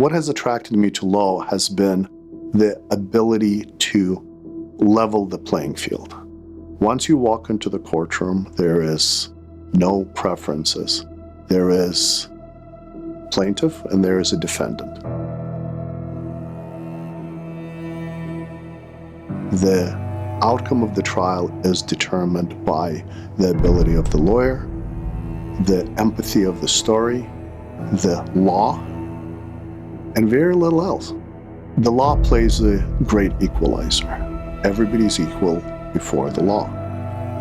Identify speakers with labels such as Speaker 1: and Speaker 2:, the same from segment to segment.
Speaker 1: What has attracted me to law has been the ability to level the playing field. Once you walk into the courtroom, there is no preferences. There is plaintiff and there is a defendant. The outcome of the trial is determined by the ability of the lawyer, the empathy of the story, the law, and very little else. The law plays a great equalizer. Everybody's equal before the law.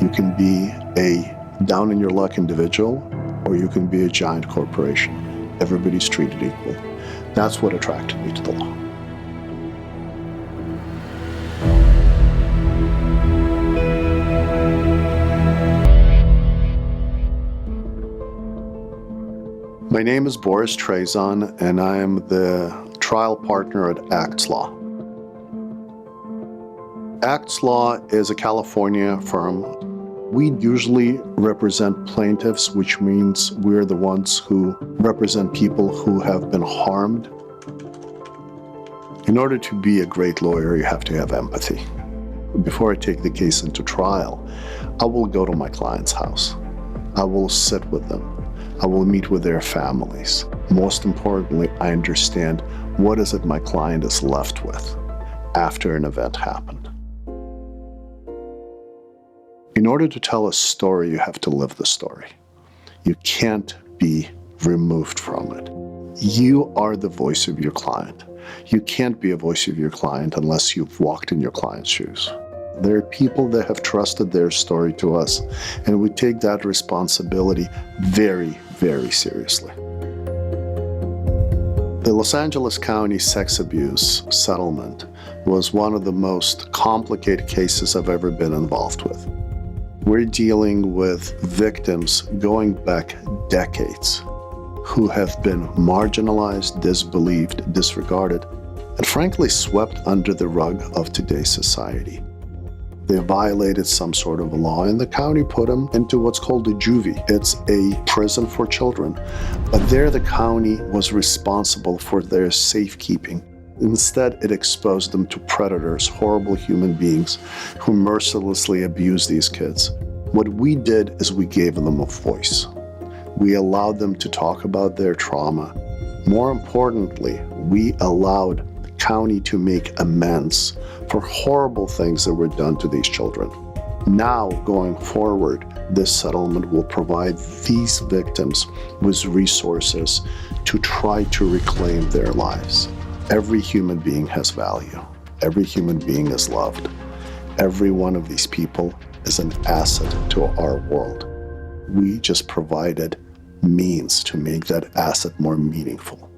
Speaker 1: You can be a down-in-your-luck individual, or you can be a giant corporation. Everybody's treated equal. That's what attracted me to the law. My name is Boris Treyzon, and I am the trial partner at Acts Law. Acts Law is a California firm. We usually represent plaintiffs, which means we're the ones who represent people who have been harmed. In order to be a great lawyer, you have to have empathy. Before I take the case into trial, I will go to my client's house. I will sit with them. I will meet with their families. Most importantly, I understand what is it my client is left with after an event happened. In order to tell a story, you have to live the story. You can't be removed from it. You are the voice of your client. You can't be a voice of your client unless you've walked in your client's shoes. There are people that have trusted their story to us, and we take that responsibility very, very seriously. The Los Angeles County sex abuse settlement was one of the most complicated cases I've ever been involved with. We're dealing with victims going back decades who have been marginalized, disbelieved, disregarded, and frankly swept under the rug of today's society. They violated some sort of a law, and the county put them into what's called a juvie. It's a prison for children. But there the county was responsible for their safekeeping. Instead, it exposed them to predators, horrible human beings who mercilessly abused these kids. What we did is we gave them a voice. We allowed them to talk about their trauma. More importantly, we allowed the county to make amends for horrible things that were done to these children. Now, going forward, this settlement will provide these victims with resources to try to reclaim their lives. Every human being has value. Every human being is loved. Every one of these people is an asset to our world. We just provided means to make that asset more meaningful.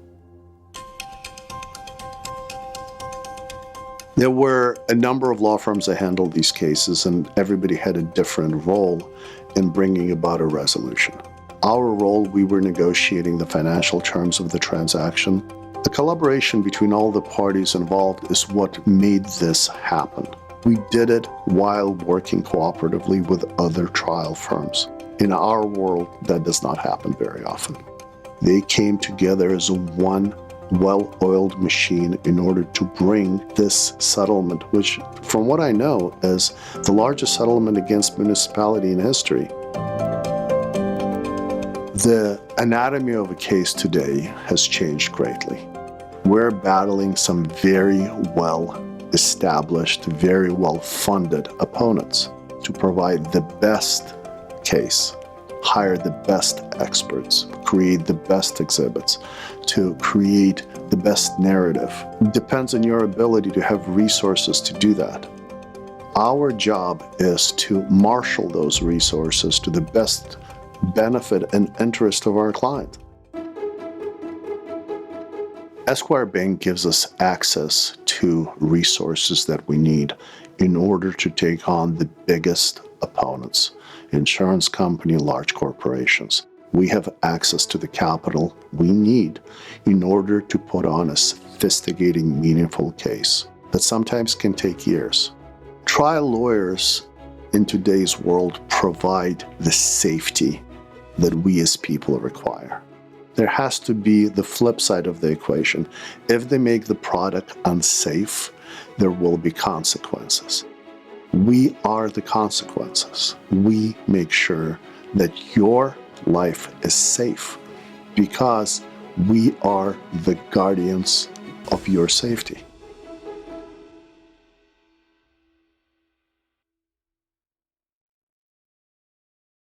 Speaker 1: There were a number of law firms that handled these cases, and everybody had a different role in bringing about a resolution. Our role, we were negotiating the financial terms of the transaction. The collaboration between all the parties involved is what made this happen. We did it while working cooperatively with other trial firms. In our world, that does not happen very often. They came together as one well-oiled machine in order to bring this settlement, which, from what I know, is the largest settlement against municipality in history. The anatomy of a case today has changed greatly. We're battling some very well-established, very well-funded opponents to provide the best case, hire the best experts, create the best exhibits, to create the best narrative. It depends on your ability to have resources to do that. Our job is to marshal those resources to the best benefit and interest of our client. Esquire Bank gives us access to resources that we need in order to take on the biggest opponents, insurance company, large corporations. We have access to the capital we need in order to put on a sophisticated, meaningful case that sometimes can take years. Trial lawyers in today's world provide the safety that we as people require. there has to be the flip side of the equation. If they make the product unsafe, there will be consequences. We are the consequences. We make sure that your life is safe because we are the guardians of your safety.